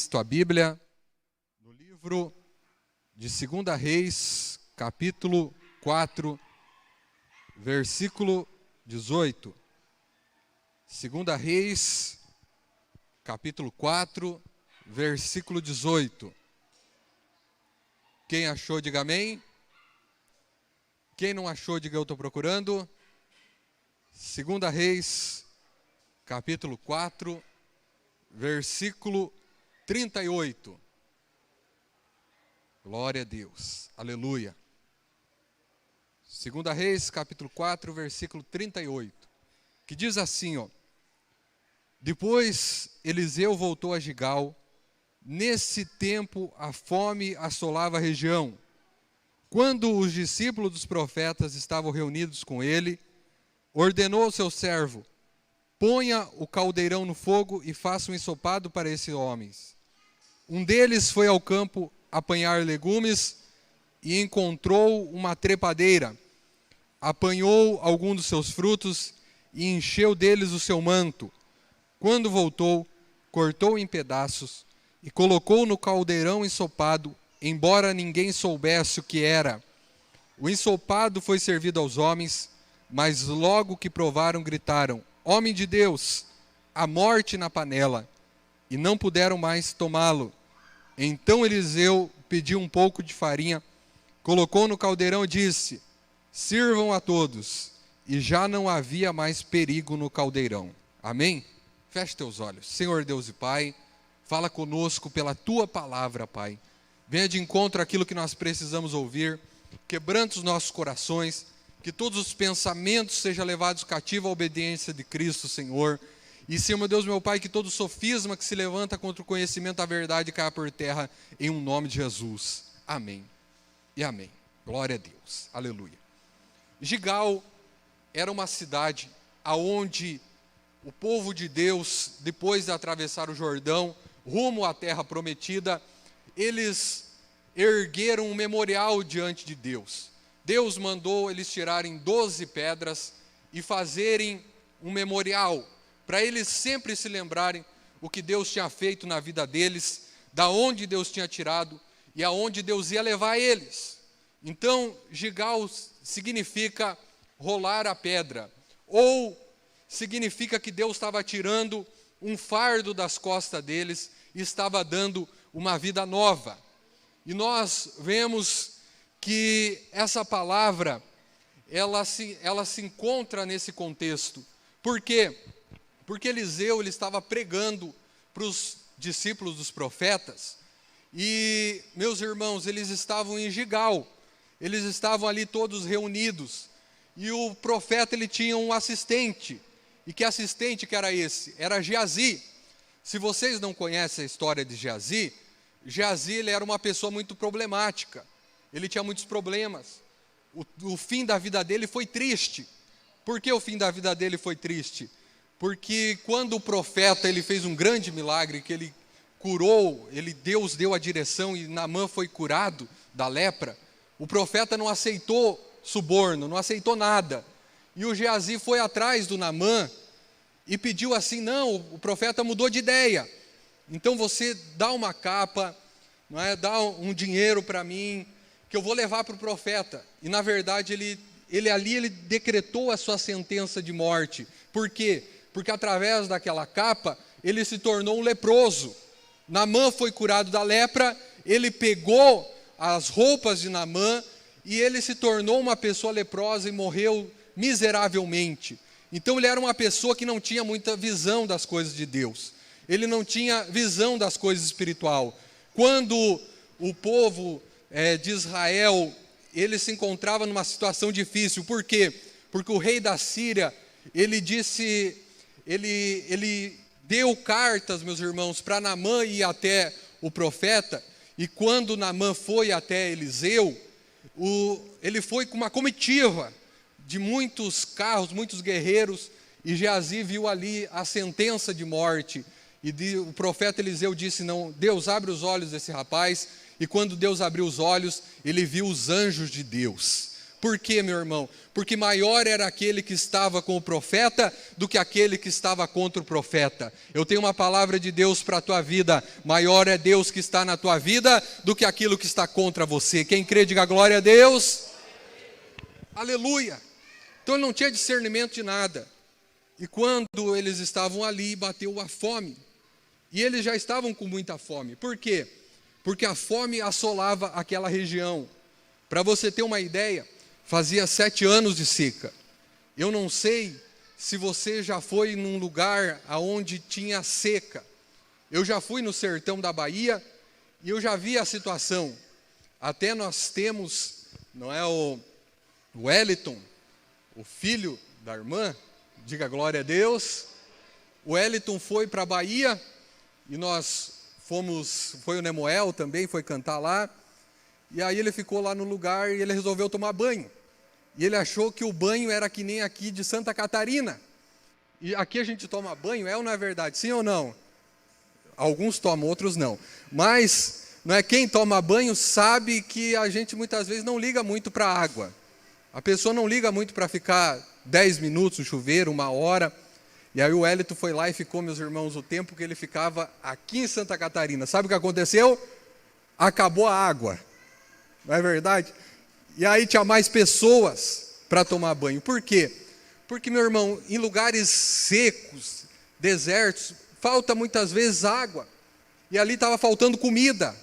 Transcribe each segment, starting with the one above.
Tua Bíblia no livro de 2 Reis, capítulo 4, versículo 18. 2 Reis, capítulo 4, versículo 18. Quem achou, diga amém. Quem não achou, diga eu estou procurando. 2 Reis, capítulo 4, versículo 38. Glória a Deus. Aleluia. 2 Reis, capítulo 4, versículo 38. Que diz assim, ó. Depois Eliseu voltou a Gigal. Nesse tempo a fome assolava a região. Quando os discípulos dos profetas estavam reunidos com ele, ordenou ao seu servo: ponha o caldeirão no fogo e faça um ensopado para esses homens. Um deles foi ao campo apanhar legumes e encontrou uma trepadeira. Apanhou algum dos seus frutos e encheu deles o seu manto. Quando voltou, cortou em pedaços e colocou no caldeirão ensopado, embora ninguém soubesse o que era. O ensopado foi servido aos homens, mas logo que provaram, gritaram: homem de Deus, a morte na panela, e não puderam mais tomá-lo. Então Eliseu pediu um pouco de farinha, colocou no caldeirão e disse: sirvam a todos. E já não havia mais perigo no caldeirão. Amém? Feche teus olhos. Senhor Deus e Pai, fala conosco pela Tua palavra, Pai. Venha de encontro àquilo que nós precisamos ouvir, quebranta os nossos corações, que todos os pensamentos sejam levados cativos à obediência de Cristo, Senhor. E, Senhor, meu Deus, meu Pai, que todo sofisma que se levanta contra o conhecimento da verdade caia por terra, em um nome de Jesus. Amém e amém. Glória a Deus. Aleluia. Gigal era uma cidade aonde o povo de Deus, depois de atravessar o Jordão, rumo à terra prometida, eles ergueram um memorial diante de Deus. Deus mandou eles tirarem 12 pedras e fazerem um memorial, para eles sempre se lembrarem o que Deus tinha feito na vida deles, da onde Deus tinha tirado e aonde Deus ia levar eles. Então, Gigal significa rolar a pedra, ou significa que Deus estava tirando um fardo das costas deles e estava dando uma vida nova. E nós vemos que essa palavra, ela se encontra nesse contexto. Por quê? Porque Eliseu ele estava pregando para os discípulos dos profetas, e, meus irmãos, eles estavam em Gigal, eles estavam ali todos reunidos, e o profeta ele tinha um assistente. E que assistente que era esse? Era Geazi. Se vocês não conhecem a história de Geazi, Geazi ele era uma pessoa muito problemática. Ele tinha muitos problemas. O fim da vida dele foi triste. Por que o fim da vida dele foi triste? Porque quando o profeta ele fez um grande milagre, que ele curou, Deus deu a direção e Naamã foi curado da lepra, o profeta não aceitou suborno, não aceitou nada. E o Geazi foi atrás do Naamã e pediu assim: não, o profeta mudou de ideia. Então você dá uma capa, não é? Dá um dinheiro para mim, que eu vou levar para o profeta. E na verdade ele decretou a sua sentença de morte. Por quê? Porque através daquela capa ele se tornou um leproso. Naamã foi curado da lepra, ele pegou as roupas de Naamã e ele se tornou uma pessoa leprosa e morreu miseravelmente. Então ele era uma pessoa que não tinha muita visão das coisas de Deus. Ele não tinha visão das coisas espirituais. Quando o povo de Israel, ele se encontrava numa situação difícil. Por quê? Porque o rei da Síria, ele deu cartas, meus irmãos, para Naamã ir até o profeta. E quando Naamã foi até Eliseu, ele foi com uma comitiva de muitos carros, muitos guerreiros, e Geazi viu ali a sentença de morte. E o profeta Eliseu disse: não, Deus abre os olhos desse rapaz. E quando Deus abriu os olhos, ele viu os anjos de Deus. Por quê, meu irmão? Porque maior era aquele que estava com o profeta do que aquele que estava contra o profeta. Eu tenho uma palavra de Deus para a tua vida. Maior é Deus que está na tua vida do que aquilo que está contra você. Quem crê, diga glória a Deus. Aleluia. Então ele não tinha discernimento de nada. E quando eles estavam ali, bateu a fome. E eles já estavam com muita fome. Por quê? Porque a fome assolava aquela região. Para você ter uma ideia, fazia 7 anos de seca. Eu não sei se você já foi num lugar onde tinha seca. Eu já fui no sertão da Bahia e eu já vi a situação. Até nós temos, não é, o Wellington, o filho da irmã, diga glória a Deus. O Wellington foi para a Bahia e nós foi o Nemoel também, foi cantar lá. E aí ele ficou lá no lugar e ele resolveu tomar banho. E ele achou que o banho era que nem aqui de Santa Catarina. E aqui a gente toma banho, ou não é verdade? Sim ou não? Alguns tomam, outros não. Mas não é, quem toma banho sabe que a gente muitas vezes não liga muito para a água. A pessoa não liga muito para ficar 10 minutos no chuveiro, 1 hora. E aí o Wellington foi lá e ficou, meus irmãos, o tempo que ele ficava aqui em Santa Catarina. Sabe o que aconteceu? Acabou a água. Não é verdade? E aí tinha mais pessoas para tomar banho. Por quê? Porque, meu irmão, em lugares secos, desertos, falta muitas vezes água. E ali estava faltando comida.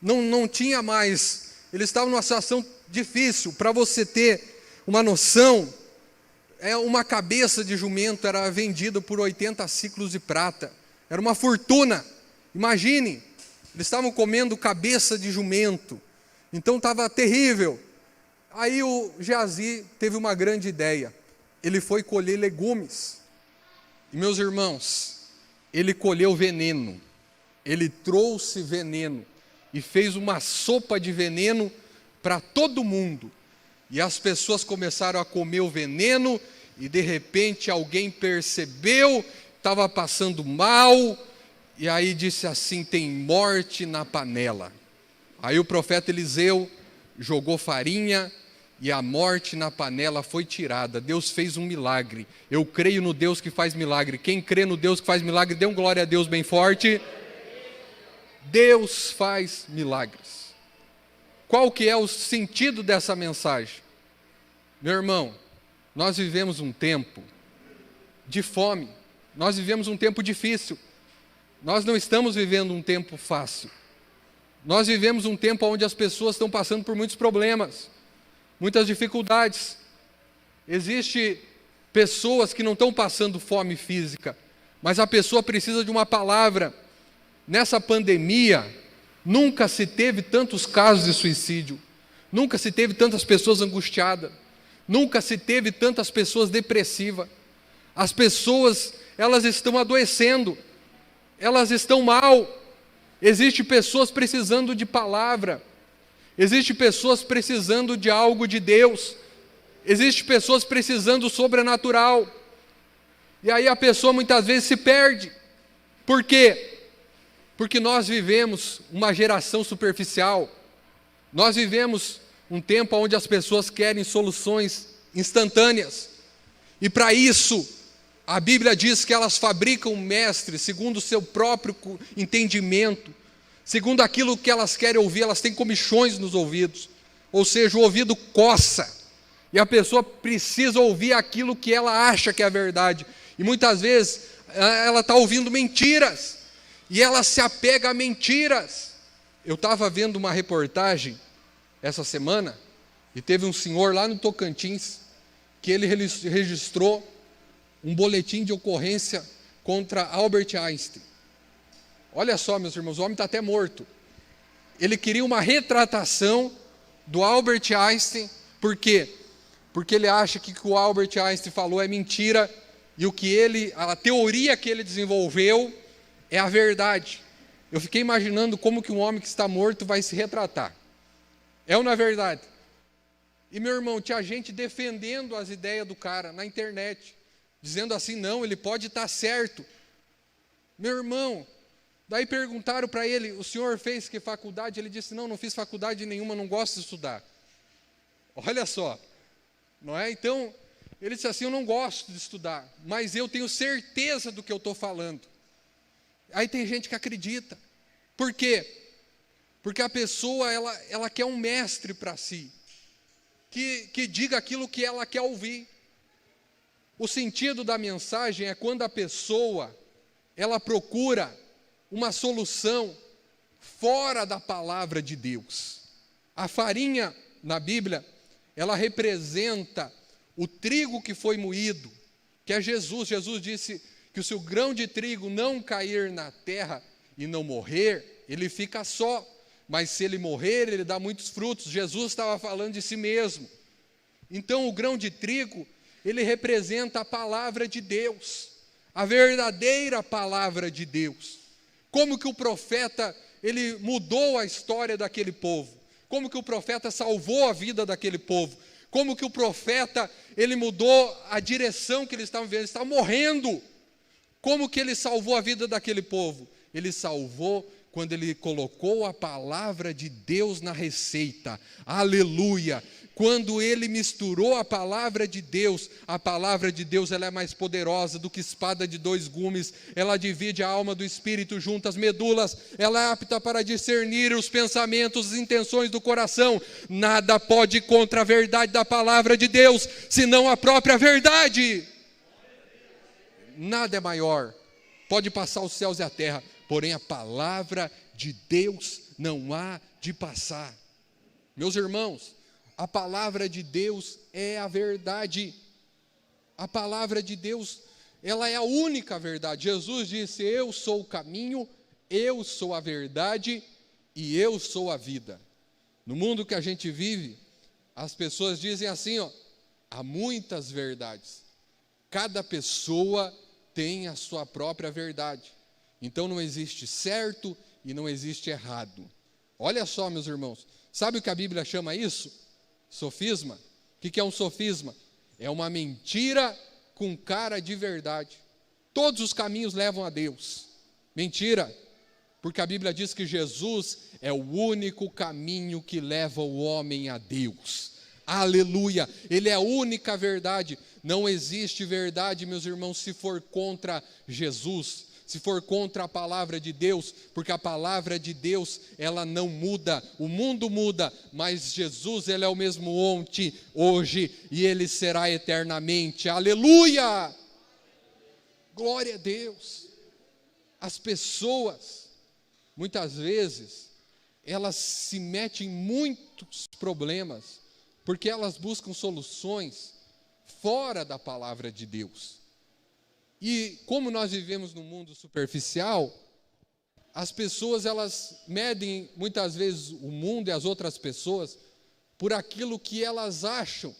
Não tinha mais. Eles estavam numa situação difícil. Para você ter uma noção, uma cabeça de jumento era vendida por 80 ciclos de prata. Era uma fortuna. Imagine, eles estavam comendo cabeça de jumento. Então estava terrível. Aí o Geazi teve uma grande ideia. Ele foi colher legumes. E, meus irmãos, ele colheu veneno. Ele trouxe veneno e fez uma sopa de veneno para todo mundo. E as pessoas começaram a comer o veneno e de repente alguém percebeu, estava passando mal, e aí disse assim: tem morte na panela. Aí o profeta Eliseu jogou farinha e a morte na panela foi tirada. Deus fez um milagre. Eu creio no Deus que faz milagre. Quem crê no Deus que faz milagre, dê um glória a Deus bem forte. Deus faz milagres. Qual que é o sentido dessa mensagem? Meu irmão, nós vivemos um tempo de fome. Nós vivemos um tempo difícil. Nós não estamos vivendo um tempo fácil. Nós vivemos um tempo onde as pessoas estão passando por muitos problemas, muitas dificuldades. Existem pessoas que não estão passando fome física, mas a pessoa precisa de uma palavra. Nessa pandemia, nunca se teve tantos casos de suicídio, nunca se teve tantas pessoas angustiadas, nunca se teve tantas pessoas depressivas. As pessoas, elas estão adoecendo, elas estão mal. Existem pessoas precisando de palavra, existem pessoas precisando de algo de Deus, existem pessoas precisando do sobrenatural, e aí a pessoa muitas vezes se perde. Por quê? Porque nós vivemos uma geração superficial, nós vivemos um tempo onde as pessoas querem soluções instantâneas, e para isso, a Bíblia diz que elas fabricam mestres segundo o seu próprio entendimento, segundo aquilo que elas querem ouvir. Elas têm comichões nos ouvidos, ou seja, o ouvido coça, e a pessoa precisa ouvir aquilo que ela acha que é a verdade, e muitas vezes ela está ouvindo mentiras, e ela se apega a mentiras. Eu estava vendo uma reportagem essa semana, e teve um senhor lá no Tocantins, que ele registrou um boletim de ocorrência contra Albert Einstein. Olha só, meus irmãos, o homem está até morto. Ele queria uma retratação do Albert Einstein. Por quê? Porque ele acha que o que o Albert Einstein falou é mentira, e a teoria que ele desenvolveu é a verdade. Eu fiquei imaginando como que um homem que está morto vai se retratar. É ou não é verdade? E, meu irmão, tinha gente defendendo as ideias do cara na internet, dizendo assim: não, ele pode estar certo. Meu irmão, daí perguntaram para ele: o senhor fez que faculdade? Ele disse: não fiz faculdade nenhuma, não gosto de estudar. Olha só, não é? Então, ele disse assim, eu não gosto de estudar, mas eu tenho certeza do que eu estou falando. Aí tem gente que acredita. Por quê? Porque a pessoa, ela quer um mestre para si, que diga aquilo que ela quer ouvir. O sentido da mensagem é quando a pessoa, ela procura uma solução fora da palavra de Deus. A farinha, na Bíblia, ela representa o trigo que foi moído, que é Jesus. Jesus disse que se o grão de trigo não cair na terra e não morrer, ele fica só. Mas se ele morrer, ele dá muitos frutos. Jesus estava falando de si mesmo. Então, o grão de trigo, ele representa a palavra de Deus, a verdadeira palavra de Deus. Como que o profeta, ele mudou a história daquele povo? Como que o profeta salvou a vida daquele povo? Como que o profeta, ele mudou a direção que eles estavam vivendo? Eles estavam morrendo. Como que ele salvou a vida daquele povo? Ele salvou quando ele colocou a palavra de Deus na receita. Aleluia! Quando ele misturou a palavra de Deus ela é mais poderosa do que espada de dois gumes, ela divide a alma do espírito junto às medulas, ela é apta para discernir os pensamentos, as intenções do coração. Nada pode ir contra a verdade da palavra de Deus, senão a própria verdade. Nada é maior, pode passar os céus e a terra, porém a palavra de Deus não há de passar. Meus irmãos, a palavra de Deus é a verdade. A palavra de Deus, ela é a única verdade. Jesus disse, eu sou o caminho, eu sou a verdade e eu sou a vida. No mundo que a gente vive, as pessoas dizem assim, há muitas verdades. Cada pessoa tem a sua própria verdade. Então não existe certo e não existe errado. Olha só, meus irmãos, sabe o que a Bíblia chama isso? Sofisma. O que é um sofisma? É uma mentira com cara de verdade. Todos os caminhos levam a Deus. Mentira, porque a Bíblia diz que Jesus é o único caminho que leva o homem a Deus. Aleluia, ele é a única verdade. Não existe verdade, meus irmãos, se for contra Jesus, se for contra a palavra de Deus, porque a palavra de Deus, ela não muda, o mundo muda, mas Jesus, ele é o mesmo ontem, hoje, e ele será eternamente. Aleluia! Glória a Deus. As pessoas, muitas vezes, elas se metem em muitos problemas, porque elas buscam soluções fora da palavra de Deus. E como nós vivemos num mundo superficial, as pessoas, elas medem muitas vezes o mundo e as outras pessoas por aquilo que elas acham,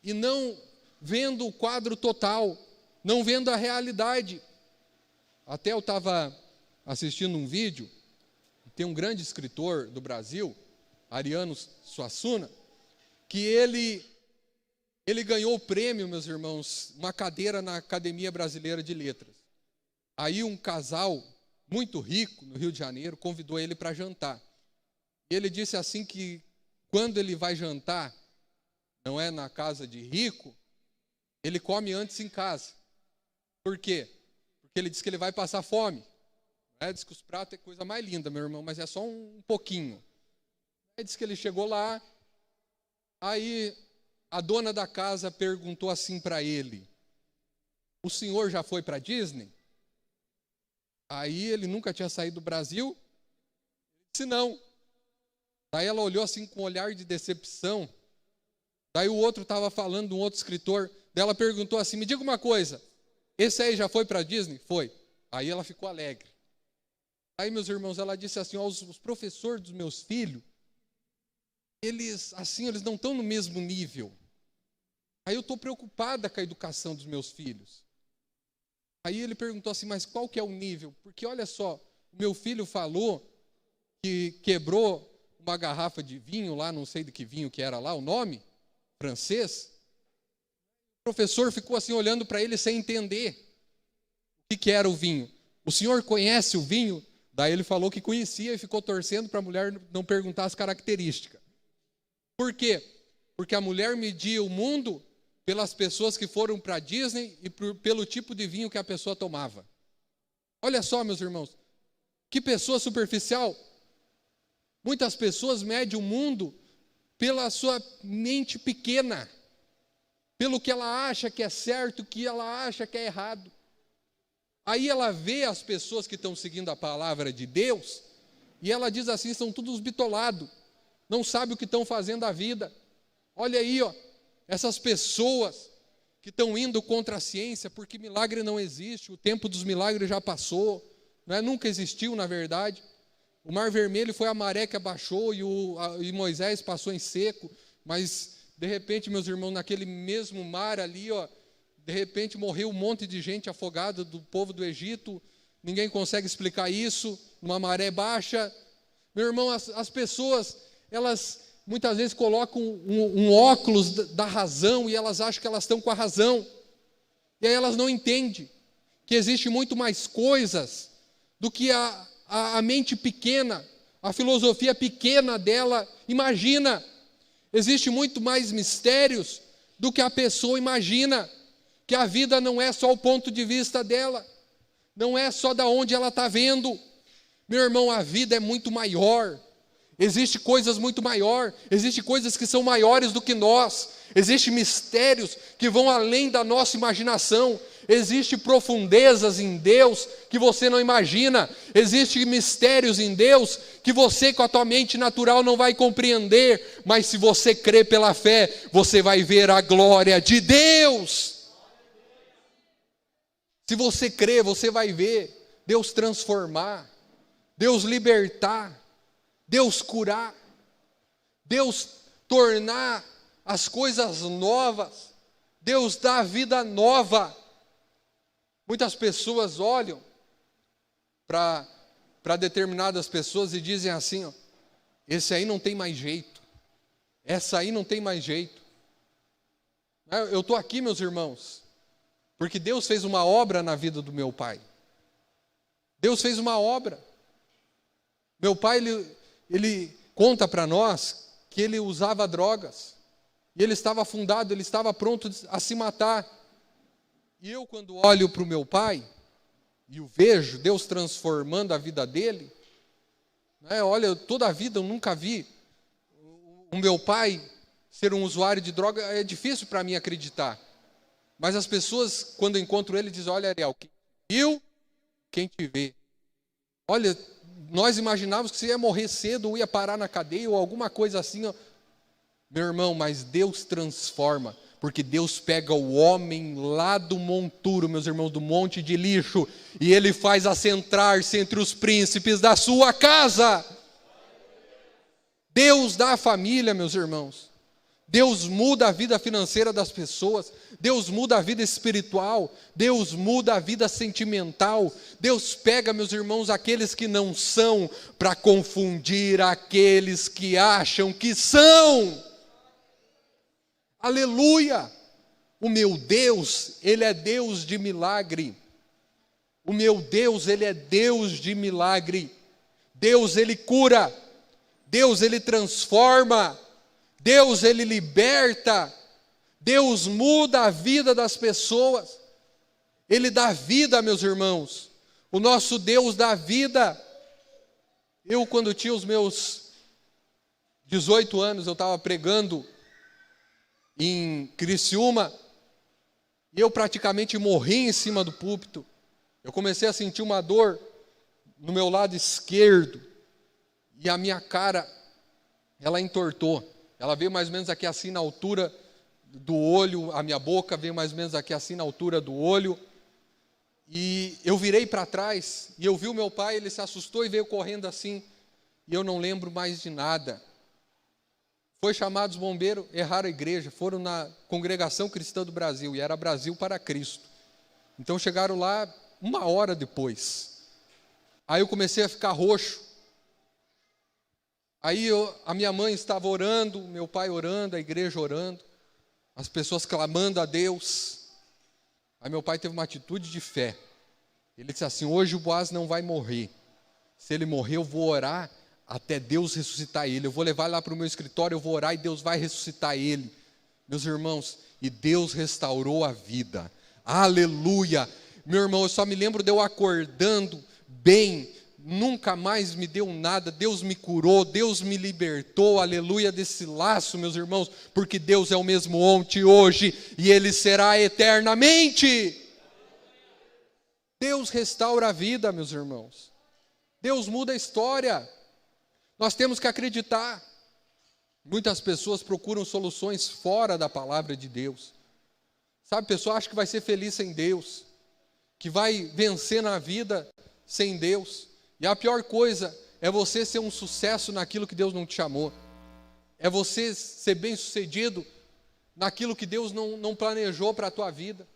e não vendo o quadro total, não vendo a realidade. Até eu estava assistindo um vídeo, tem um grande escritor do Brasil, Ariano Suassuna, que ele ganhou o prêmio, meus irmãos, uma cadeira na Academia Brasileira de Letras. Aí um casal muito rico, no Rio de Janeiro, convidou ele para jantar. E ele disse assim que quando ele vai jantar, não é na casa de rico, ele come antes em casa. Por quê? Porque ele disse que ele vai passar fome. Diz que os pratos é coisa mais linda, meu irmão, mas é só um pouquinho. Aí disse que ele chegou lá, aí a dona da casa perguntou assim para ele, o senhor já foi para a Disney? Aí ele nunca tinha saído do Brasil, disse não. Daí ela olhou assim com um olhar de decepção. Daí o outro estava falando, um outro escritor, daí ela perguntou assim, me diga uma coisa, esse aí já foi para a Disney? Foi. Aí ela ficou alegre. Aí, meus irmãos, ela disse assim, os professores dos meus filhos, eles não estão no mesmo nível. Aí eu estou preocupada com a educação dos meus filhos. Aí ele perguntou assim, mas qual que é o nível? Porque olha só, o meu filho falou que quebrou uma garrafa de vinho lá, não sei de que vinho que era lá, o nome, francês. O professor ficou assim olhando para ele sem entender o que era o vinho. O senhor conhece o vinho? Daí ele falou que conhecia e ficou torcendo para a mulher não perguntar as características. Por quê? Porque a mulher media o mundo pelas pessoas que foram para a Disney e pelo tipo de vinho que a pessoa tomava. Olha só, meus irmãos, que pessoa superficial. Muitas pessoas medem o mundo pela sua mente pequena, pelo que ela acha que é certo, o que ela acha que é errado. Aí ela vê as pessoas que estão seguindo a palavra de Deus e ela diz assim, são todos bitolados, não sabem o que estão fazendo da vida. Olha aí, ó, essas pessoas que estão indo contra a ciência, porque milagre não existe, o tempo dos milagres já passou, nunca existiu na verdade. O Mar Vermelho foi a maré que abaixou e Moisés passou em seco, mas de repente, meus irmãos, naquele mesmo mar ali, ó, de repente morreu um monte de gente afogada do povo do Egito, ninguém consegue explicar isso, numa maré baixa. Meu irmão, as pessoas, elas muitas vezes colocam um óculos da razão e elas acham que elas estão com a razão. E aí elas não entendem que existe muito mais coisas do que a mente pequena, a filosofia pequena dela imagina. Existe muito mais mistérios do que a pessoa imagina, que a vida não é só o ponto de vista dela, não é só da onde ela está vendo. Meu irmão, a vida é muito maior, existe coisas muito maiores, existe coisas que são maiores do que nós, existem mistérios que vão além da nossa imaginação, existem profundezas em Deus que você não imagina, existem mistérios em Deus que você com a tua mente natural não vai compreender, mas se você crer pela fé, você vai ver a glória de Deus. Se você crer, você vai ver Deus transformar, Deus libertar, Deus curar, Deus tornar as coisas novas, Deus dá vida nova. Muitas pessoas olham para determinadas pessoas e dizem assim, ó, esse aí não tem mais jeito, essa aí não tem mais jeito. Eu estou aqui, meus irmãos, porque Deus fez uma obra na vida do meu pai. Deus fez uma obra. Meu pai, ele conta para nós que ele usava drogas. E ele estava afundado, ele estava pronto a se matar. E eu, quando olho para o meu pai, e o vejo, Deus transformando a vida dele, olha, toda a vida eu nunca vi o meu pai ser um usuário de droga, é difícil para mim acreditar. Mas as pessoas, quando encontram ele, dizem, olha, Ariel, quem viu, quem te vê. Olha, nós imaginávamos que você ia morrer cedo, ou ia parar na cadeia, ou alguma coisa assim. Ó. Meu irmão, mas Deus transforma, porque Deus pega o homem lá do monturo, meus irmãos, do monte de lixo, e Ele faz assentar-se entre os príncipes da sua casa. Deus dá a família, meus irmãos. Deus muda a vida financeira das pessoas, Deus muda a vida espiritual, Deus muda a vida sentimental, Deus pega, meus irmãos, aqueles que não são, para confundir aqueles que acham que são. Aleluia! O meu Deus, Ele é Deus de milagre. O meu Deus, Ele é Deus de milagre. Deus, Ele cura. Deus, Ele transforma. Deus, Ele liberta, Deus muda a vida das pessoas, Ele dá vida, meus irmãos, o nosso Deus dá vida. Eu, quando tinha os meus 18 anos, eu estava pregando em Criciúma, e eu praticamente morri em cima do púlpito. Eu comecei a sentir uma dor no meu lado esquerdo, e a minha cara, ela entortou. Ela veio mais ou menos aqui assim na altura do olho, a minha boca veio mais ou menos aqui assim na altura do olho. E eu virei para trás e eu vi o meu pai, ele se assustou e veio correndo assim. E eu não lembro mais de nada. Foi chamado os bombeiros, erraram a igreja, foram na Congregação Cristã do Brasil, e era Brasil para Cristo. Então chegaram lá 1 hora depois. Aí eu comecei a ficar roxo. Aí a minha mãe estava orando, meu pai orando, a igreja orando, as pessoas clamando a Deus. Aí meu pai teve uma atitude de fé. Ele disse assim, hoje o Boaz não vai morrer. Se ele morrer, eu vou orar até Deus ressuscitar ele. Eu vou levar lá para o meu escritório, eu vou orar e Deus vai ressuscitar ele. Meus irmãos, e Deus restaurou a vida. Aleluia! Meu irmão, eu só me lembro de eu acordando bem, nunca mais me deu nada, Deus me curou, Deus me libertou, aleluia, desse laço, meus irmãos, porque Deus é o mesmo ontem, hoje, e Ele será eternamente. Deus restaura a vida, meus irmãos. Deus muda a história. Nós temos que acreditar. Muitas pessoas procuram soluções fora da palavra de Deus. Sabe, a pessoa acha que vai ser feliz sem Deus, que vai vencer na vida sem Deus. E a pior coisa é você ser um sucesso naquilo que Deus não te chamou. É você ser bem-sucedido naquilo que Deus não planejou para a tua vida.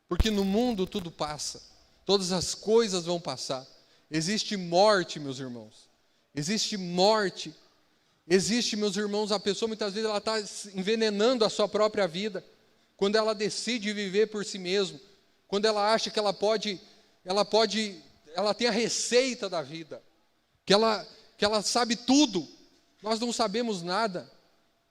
Porque no mundo tudo passa. Todas as coisas vão passar. Existe morte, meus irmãos. Existe morte. Existe, meus irmãos, a pessoa muitas vezes ela está envenenando a sua própria vida. Quando ela decide viver por si mesma. Quando ela acha que ela tem a receita da vida. Que ela sabe tudo. Nós não sabemos nada.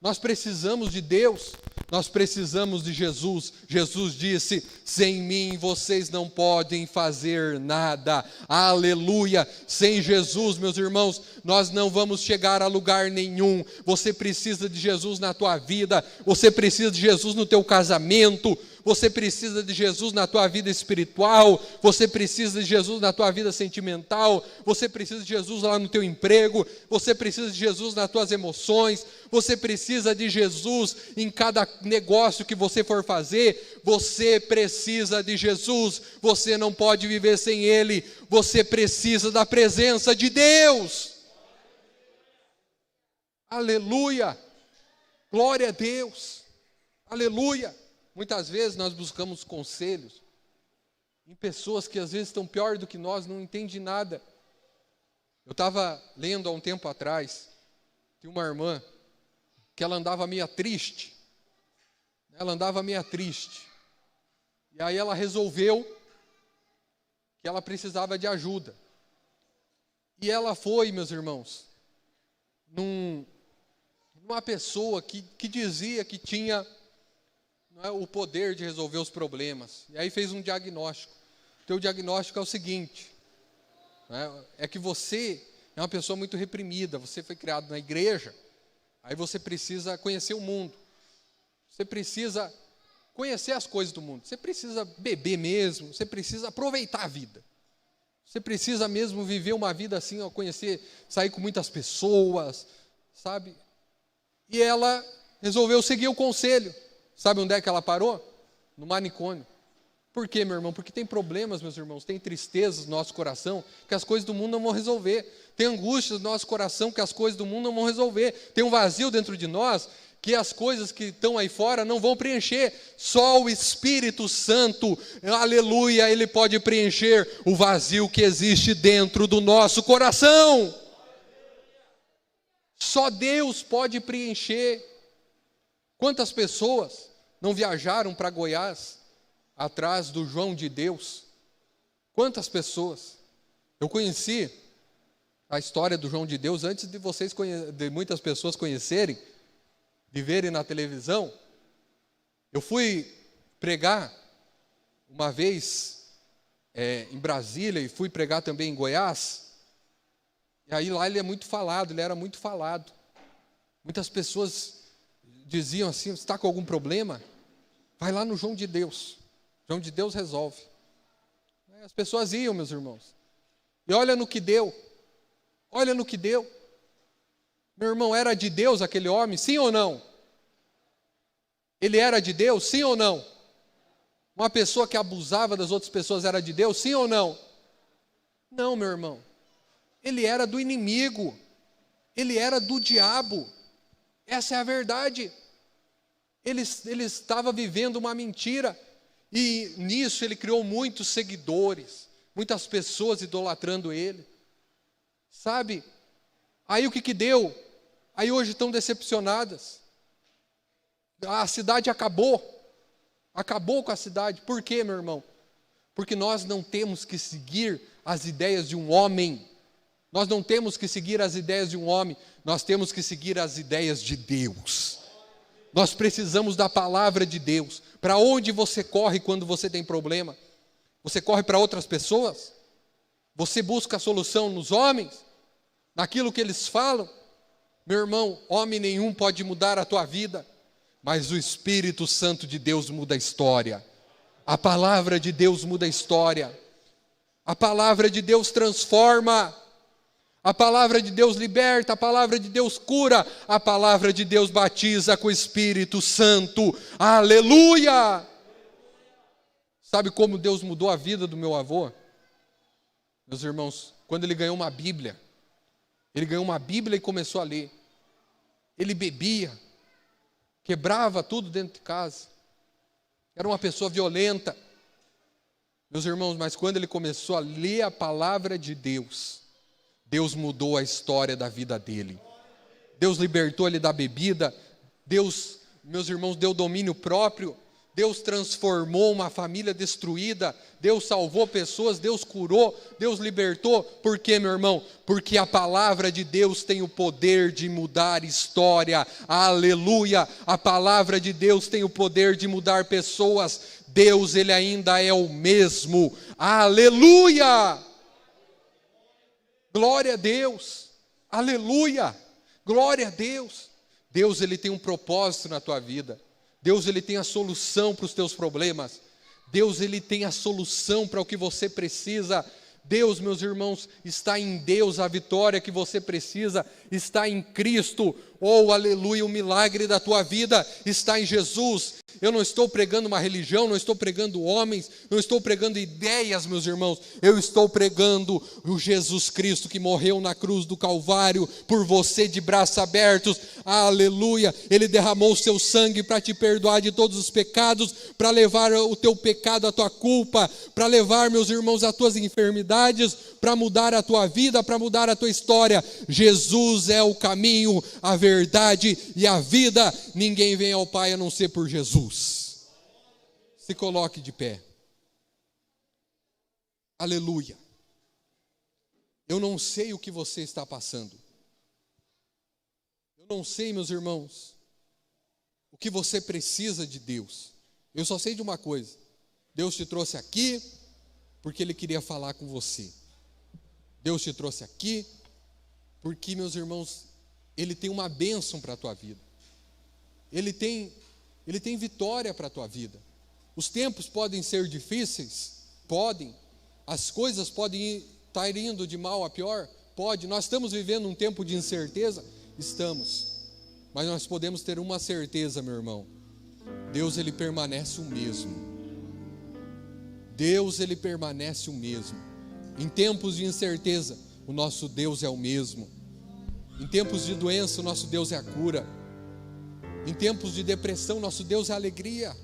Nós precisamos de Deus. Nós precisamos de Jesus. Jesus disse: sem mim vocês não podem fazer nada. Aleluia! Sem Jesus, meus irmãos, nós não vamos chegar a lugar nenhum. Você precisa de Jesus na tua vida. Você precisa de Jesus no teu casamento. Você precisa de Jesus na tua vida espiritual, você precisa de Jesus na tua vida sentimental, você precisa de Jesus lá no teu emprego, você precisa de Jesus nas tuas emoções, você precisa de Jesus em cada negócio que você for fazer, você precisa de Jesus, você não pode viver sem Ele, você precisa da presença de Deus. Aleluia! Glória a Deus! Aleluia! Muitas vezes nós buscamos conselhos em pessoas que às vezes estão pior do que nós, não entendem nada. Eu estava lendo há um tempo atrás, tem uma irmã que ela andava meio triste. E aí ela resolveu que ela precisava de ajuda. E ela foi, meus irmãos, numa pessoa que dizia que tinha o poder de resolver os problemas. E aí fez um diagnóstico. O teu diagnóstico é o seguinte, é que você é uma pessoa muito reprimida, você foi criado na igreja, aí você precisa conhecer o mundo, você precisa conhecer as coisas do mundo, você precisa beber mesmo, você precisa aproveitar a vida, você precisa mesmo viver uma vida assim, conhecer, sair com muitas pessoas, sabe? E ela resolveu seguir o conselho. Sabe onde é que ela parou? No manicômio. Por quê, meu irmão? Porque tem problemas, meus irmãos, tem tristezas no nosso coração que as coisas do mundo não vão resolver. Tem angústias no nosso coração que as coisas do mundo não vão resolver. Tem um vazio dentro de nós que as coisas que estão aí fora não vão preencher. Só o Espírito Santo, aleluia, Ele pode preencher o vazio que existe dentro do nosso coração. Só Deus pode preencher. Quantas pessoas não viajaram para Goiás atrás do João de Deus? Quantas pessoas? Eu conheci a história do João de Deus antes de muitas pessoas conhecerem, de verem na televisão. Eu fui pregar uma vez em Brasília e fui pregar também em Goiás. E aí lá ele era muito falado. Muitas pessoas diziam assim: você está com algum problema? Vai lá no João de Deus. João de Deus resolve. As pessoas iam, meus irmãos. E olha no que deu. Meu irmão, era de Deus aquele homem, sim ou não? Ele era de Deus, sim ou não? Uma pessoa que abusava das outras pessoas era de Deus, sim ou não? Não, meu irmão. Ele era do inimigo. Ele era do diabo. Essa é a verdade. Ele estava vivendo uma mentira. E nisso ele criou muitos seguidores. Muitas pessoas idolatrando ele. Sabe? Aí o que deu? Aí hoje estão decepcionadas. A cidade acabou. Acabou com a cidade. Por quê, meu irmão? Porque nós não temos que seguir as ideias de um homem. Nós não temos que seguir as ideias de um homem, nós temos que seguir as ideias de Deus. Nós precisamos da palavra de Deus. Para onde você corre quando você tem problema? Você corre para outras pessoas? Você busca a solução nos homens? Naquilo que eles falam? Meu irmão, homem nenhum pode mudar a tua vida, mas o Espírito Santo de Deus muda a história. A palavra de Deus muda a história. A palavra de Deus transforma. A palavra de Deus liberta, a palavra de Deus cura, a palavra de Deus batiza com o Espírito Santo. Aleluia! Sabe como Deus mudou a vida do meu avô? Meus irmãos, quando ele ganhou uma Bíblia, e começou a ler. Ele bebia, quebrava tudo dentro de casa. Era uma pessoa violenta. Meus irmãos, mas quando ele começou a ler a palavra de Deus, Deus mudou a história da vida dele. Deus libertou ele da bebida. Deus, meus irmãos, deu domínio próprio. Deus transformou uma família destruída. Deus salvou pessoas. Deus curou. Deus libertou. Por quê, meu irmão? Porque a palavra de Deus tem o poder de mudar história. Aleluia! A palavra de Deus tem o poder de mudar pessoas. Deus, Ele ainda é o mesmo. Aleluia! Glória a Deus, aleluia, glória a Deus. Deus, Ele tem um propósito na tua vida. Deus, Ele tem a solução para os teus problemas. Deus, Ele tem a solução para o que você precisa. Deus, meus irmãos, está em Deus a vitória que você precisa, está em Cristo. Oh, aleluia, o milagre da tua vida está em Jesus. Eu não estou pregando uma religião, não estou pregando homens, não estou pregando ideias, meus irmãos. Eu estou pregando o Jesus Cristo que morreu na cruz do Calvário por você de braços abertos. Aleluia, Ele derramou o seu sangue para te perdoar de todos os pecados, para levar o teu pecado, a tua culpa, para levar, meus irmãos, as tuas enfermidades, para mudar a tua vida, para mudar a tua história. Jesus é o caminho, a verdade e a vida. Ninguém vem ao Pai a não ser por Jesus. Se coloque de pé. Aleluia. Eu não sei o que você está passando. Eu não sei, meus irmãos, o que você precisa de Deus. Eu só sei de uma coisa. Deus te trouxe aqui porque Ele queria falar com você. Deus te trouxe aqui porque, meus irmãos, Ele tem uma bênção para a tua vida. Ele tem vitória para a tua vida. Os tempos podem ser difíceis? Podem. As coisas podem estar indo de mal a pior? Pode. Nós estamos vivendo um tempo de incerteza? Estamos. Mas nós podemos ter uma certeza, meu irmão. Deus, Ele permanece o mesmo. Deus, Ele permanece o mesmo. Em tempos de incerteza, o nosso Deus é o mesmo. Em tempos de doença, o nosso Deus é a cura. Em tempos de depressão, nosso Deus é a alegria.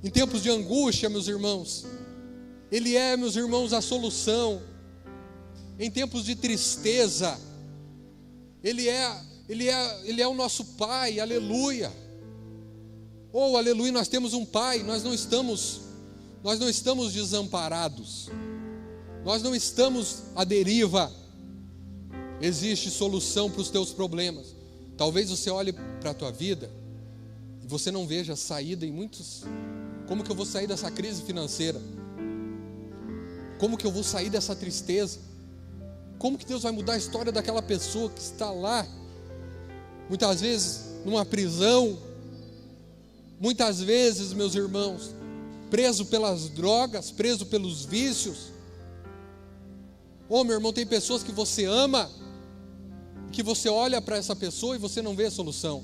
Em tempos de angústia, meus irmãos, Ele é, meus irmãos, a solução. Em tempos de tristeza, Ele é o nosso Pai, aleluia. Oh, aleluia, nós temos um Pai, nós não estamos desamparados. Nós não estamos à deriva. Existe solução para os teus problemas. Talvez você olhe para a tua vida e você não veja saída em muitos. Como que eu vou sair dessa crise financeira? Como que eu vou sair dessa tristeza? Como que Deus vai mudar a história daquela pessoa que está lá, muitas vezes numa prisão, muitas vezes, meus irmãos, preso pelas drogas, preso pelos vícios? Oh, meu irmão, tem pessoas que você ama, que você olha para essa pessoa e você não vê a solução,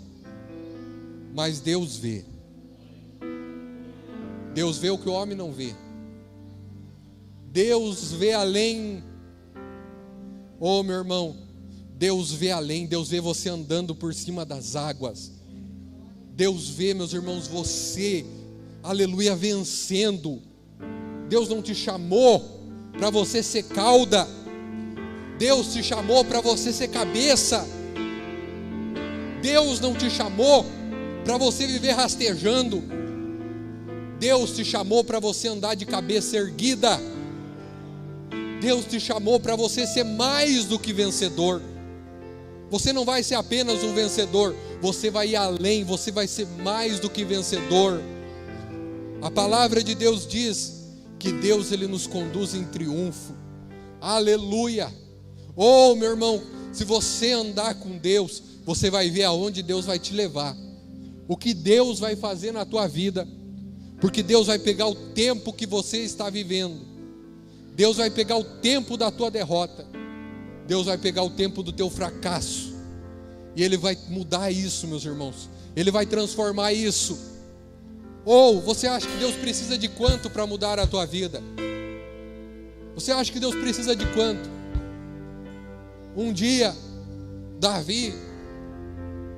mas Deus vê. Deus vê o que o homem não vê. Deus vê além. Oh, meu irmão, Deus vê além. Deus vê você andando por cima das águas. Deus vê, meus irmãos, você, aleluia, vencendo. Deus não te chamou para você ser cauda. Deus te chamou para você ser cabeça. Deus não te chamou para você viver rastejando. Deus te chamou para você andar de cabeça erguida. Deus te chamou para você ser mais do que vencedor. Você não vai ser apenas um vencedor, você vai ir além, você vai ser mais do que vencedor. A palavra de Deus diz que Deus, Ele nos conduz em triunfo. Aleluia! Oh, meu irmão, se você andar com Deus, você vai ver aonde Deus vai te levar, o que Deus vai fazer na tua vida, porque Deus vai pegar o tempo que você está vivendo, Deus vai pegar o tempo da tua derrota, Deus vai pegar o tempo do teu fracasso, e Ele vai mudar isso, meus irmãos, Ele vai transformar isso. Ou você acha que Deus precisa de quanto para mudar a tua vida? Você acha que Deus precisa de quanto? Um dia, Davi,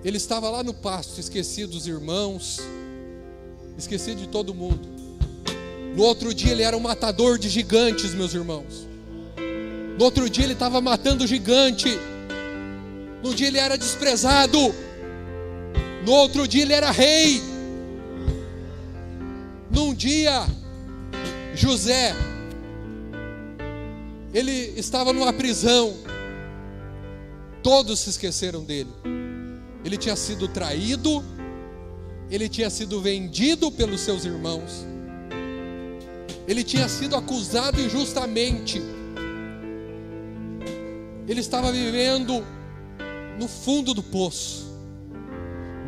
ele estava lá no pasto, esquecido dos irmãos, esquecido de todo mundo. No outro dia ele era um matador de gigantes, meus irmãos. No outro dia ele estava matando gigante. No dia ele era desprezado. No outro dia ele era rei. Num dia, José, ele estava numa prisão. Todos se esqueceram dele. Ele tinha sido traído, ele tinha sido vendido pelos seus irmãos, ele tinha sido acusado injustamente, ele estava vivendo no fundo do poço.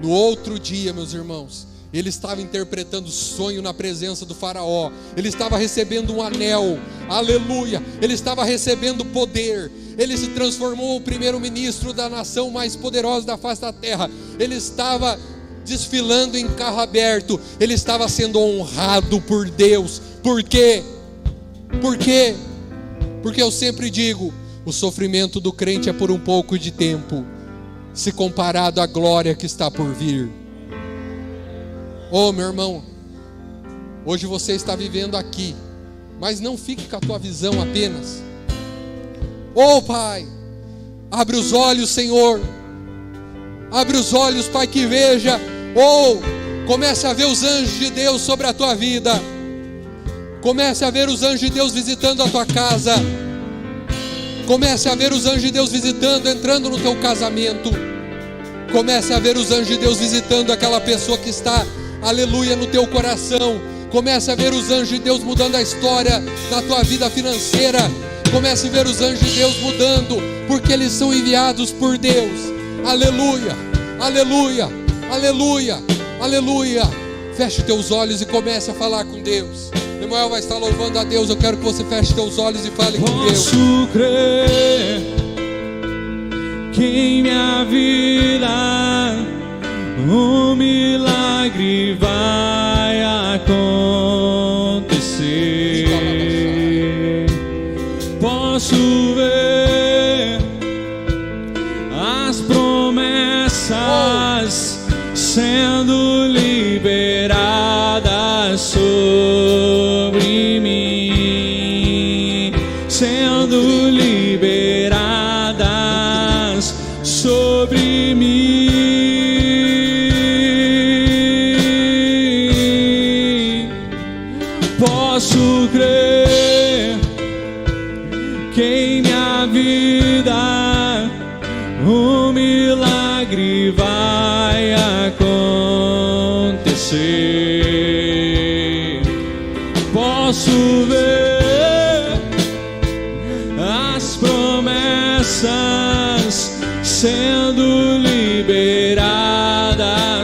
No outro dia, meus irmãos, ele estava interpretando sonho na presença do faraó, ele estava recebendo um anel, aleluia, ele estava recebendo poder, ele se transformou o primeiro-ministro da nação mais poderosa da face da terra, ele estava desfilando em carro aberto, ele estava sendo honrado por Deus. Por quê? Por quê? Porque eu sempre digo, o sofrimento do crente é por um pouco de tempo, se comparado à glória que está por vir. Oh, meu irmão, hoje você está vivendo aqui, mas não fique com a tua visão apenas. Oh, Pai, abre os olhos, Senhor, abre os olhos, Pai, que veja. Oh, comece a ver os anjos de Deus sobre a tua vida, comece a ver os anjos de Deus visitando a tua casa, comece a ver os anjos de Deus visitando, entrando no teu casamento, comece a ver os anjos de Deus visitando aquela pessoa que está, aleluia, no teu coração. Comece a ver os anjos de Deus mudando a história da tua vida financeira. Comece a ver os anjos de Deus mudando, porque eles são enviados por Deus. Aleluia, aleluia, aleluia, aleluia. Feche teus olhos e comece a falar com Deus. Emanuel vai estar louvando a Deus. Eu quero que você feche teus olhos e fale com Deus. Posso crer que em minha vida um milagre vai acontecer. Posso ver as promessas sendo liberadas sobre mim, sendo liberadas sobre mim. Posso crer que em minha vida um milagre vai acontecer. Posso ver as promessas sendo liberadas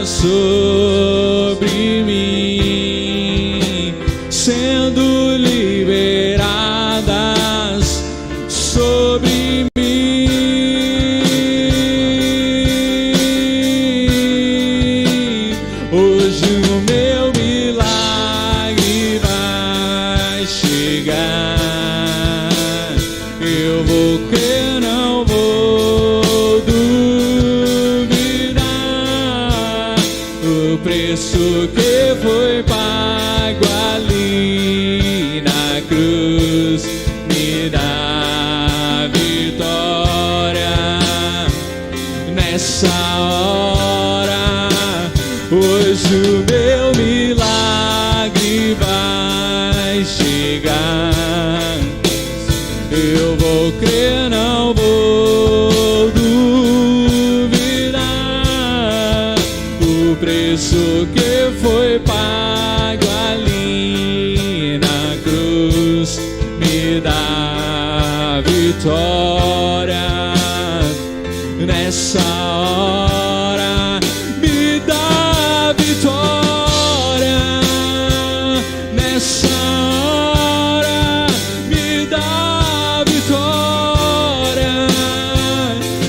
sobre mim, sendo liberadas sobre mim. Hoje o meu milagre vai chegar. Eu vou crer, não vou duvidar. O preço que foi pago ali na cruz me dá vitória nessa hora. Hoje o meu milagre vai chegar. nessa hora me dá vitória, nessa hora me dá vitória,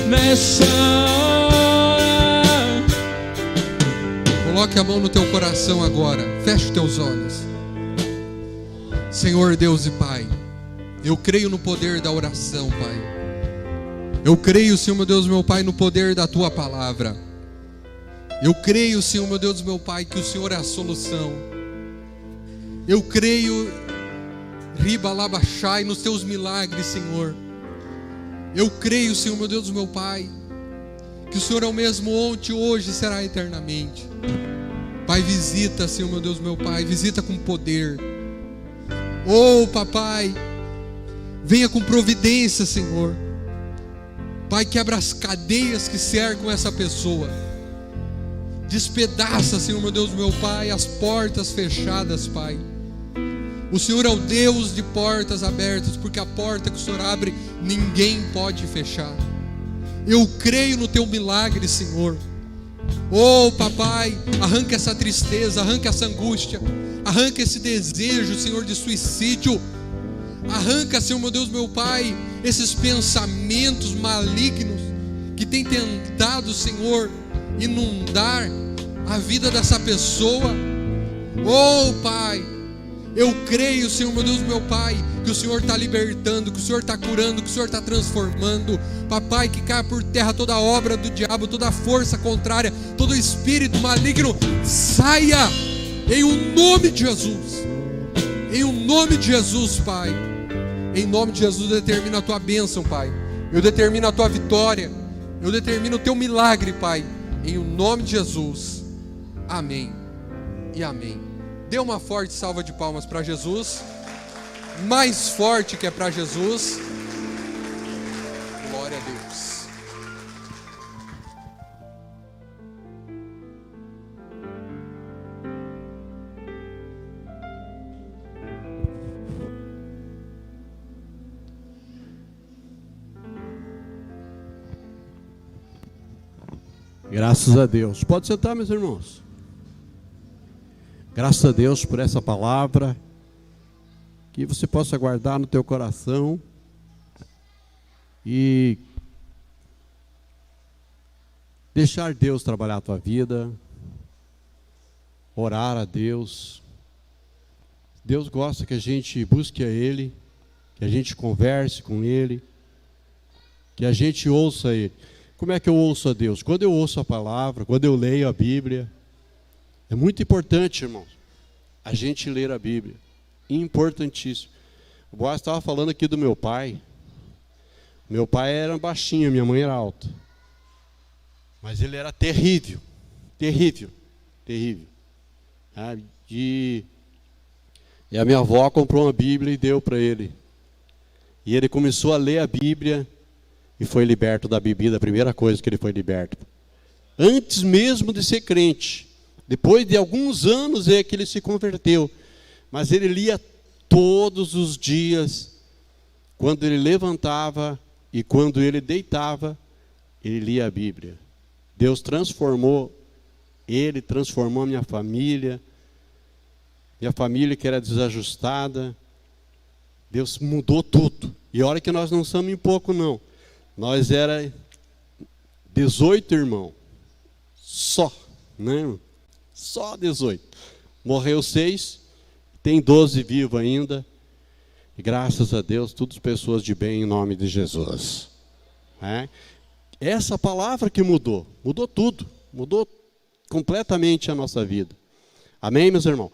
nessa hora. Coloque a mão no teu coração agora, feche os teus olhos. Senhor Deus e Pai, eu creio no poder da oração, Pai. Eu creio, Senhor meu Deus, meu Pai, no poder da Tua palavra. Eu creio, Senhor meu Deus, meu Pai, que o Senhor é a solução. Eu creio, Ribalabachai, nos Teus milagres, Senhor. Eu creio, Senhor meu Deus, meu Pai, que o Senhor é o mesmo ontem, hoje e será eternamente. Pai, visita, Senhor meu Deus, meu Pai, visita com poder. Oh, Papai, venha com providência, Senhor. Pai, quebra as cadeias que cercam essa pessoa. Despedaça, Senhor meu Deus, meu Pai, as portas fechadas, Pai. O Senhor é o Deus de portas abertas, porque a porta que o Senhor abre, ninguém pode fechar. Eu creio no Teu milagre, Senhor. Oh, Papai, arranca essa tristeza, arranca essa angústia, arranca esse desejo, Senhor, de suicídio. Arranca, Senhor meu Deus, meu Pai, esses pensamentos malignos que tem tentado, Senhor, inundar a vida dessa pessoa. Oh, Pai, eu creio, Senhor meu Deus, meu Pai, que o Senhor está libertando, que o Senhor está curando, que o Senhor está transformando. Papai, que caia por terra toda obra do diabo, toda força contrária, todo espírito maligno, saia em o nome de Jesus. Em o nome de Jesus, Pai. Em nome de Jesus, eu determino a Tua bênção, Pai. Eu determino a Tua vitória. Eu determino o Teu milagre, Pai. Em o nome de Jesus. Amém e amém. Dê uma forte salva de palmas para Jesus. Mais forte que é para Jesus. Glória a Deus. Graças a Deus. Pode sentar, meus irmãos. Graças a Deus por essa palavra, que você possa guardar no teu coração e deixar Deus trabalhar a tua vida, orar a Deus. Deus gosta que a gente busque a Ele, que a gente converse com Ele, que a gente ouça Ele. Como é que eu ouço a Deus? Quando eu ouço a palavra, quando eu leio a Bíblia. É muito importante, irmãos, a gente ler a Bíblia. Importantíssimo. O Boaz estava falando aqui do meu pai. Meu pai era baixinho, minha mãe era alta. Mas ele era terrível. Terrível. Terrível. E a minha avó comprou uma Bíblia e deu para ele. E ele começou a ler a Bíblia e foi liberto da bebida, a primeira coisa que ele foi liberto. Antes mesmo de ser crente. Depois de alguns anos é que ele se converteu. Mas ele lia todos os dias. Quando ele levantava e quando ele deitava, ele lia a Bíblia. Deus transformou ele, transformou a minha família. Minha família que era desajustada. Deus mudou tudo. E olha que nós não somos em pouco, não. Nós era 18 irmãos. Só, né? Só 18. Morreu 6, tem 12 vivos ainda. E graças a Deus, todas pessoas de bem em nome de Jesus. Essa palavra que mudou tudo. Mudou completamente a nossa vida. Amém, meus irmãos?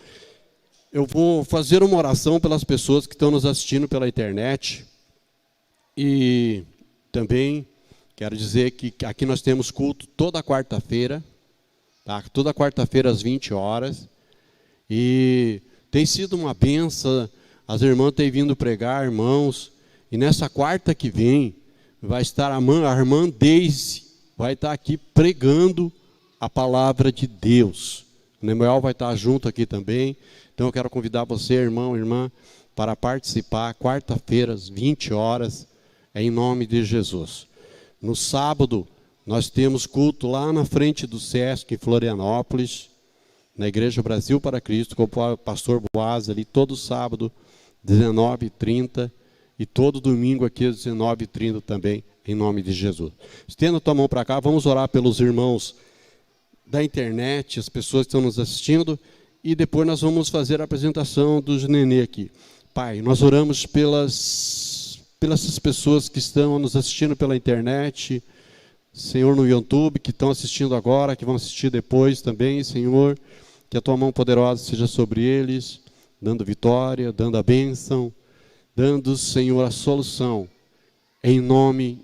Eu vou fazer uma oração pelas pessoas que estão nos assistindo pela internet. E também quero dizer que aqui nós temos culto toda quarta-feira, tá? Toda quarta-feira às 20 horas. E tem sido uma benção, as irmãs têm vindo pregar, irmãos. E nessa quarta que vem, vai estar a irmã Deise, vai estar aqui pregando a palavra de Deus. O Nemuel vai estar junto aqui também. Então eu quero convidar você, irmão, irmã, para participar quarta-feira às 20 horas. É em nome de Jesus. No sábado, Nós temos culto lá na frente do Sesc, em Florianópolis, na Igreja Brasil para Cristo, com o pastor Boaz, ali todo sábado, 19h30, e todo domingo aqui às 19h30 também, em nome de Jesus. Estenda a tua mão para cá, vamos orar pelos irmãos da internet, as pessoas que estão nos assistindo, e depois nós vamos fazer a apresentação dos nenê aqui. Pai, nós oramos pelas essas pessoas que estão nos assistindo pela internet, Senhor, no YouTube, que estão assistindo agora, que vão assistir depois também, Senhor, que a tua mão poderosa seja sobre eles, dando vitória, dando a bênção, dando, Senhor, a solução, em nome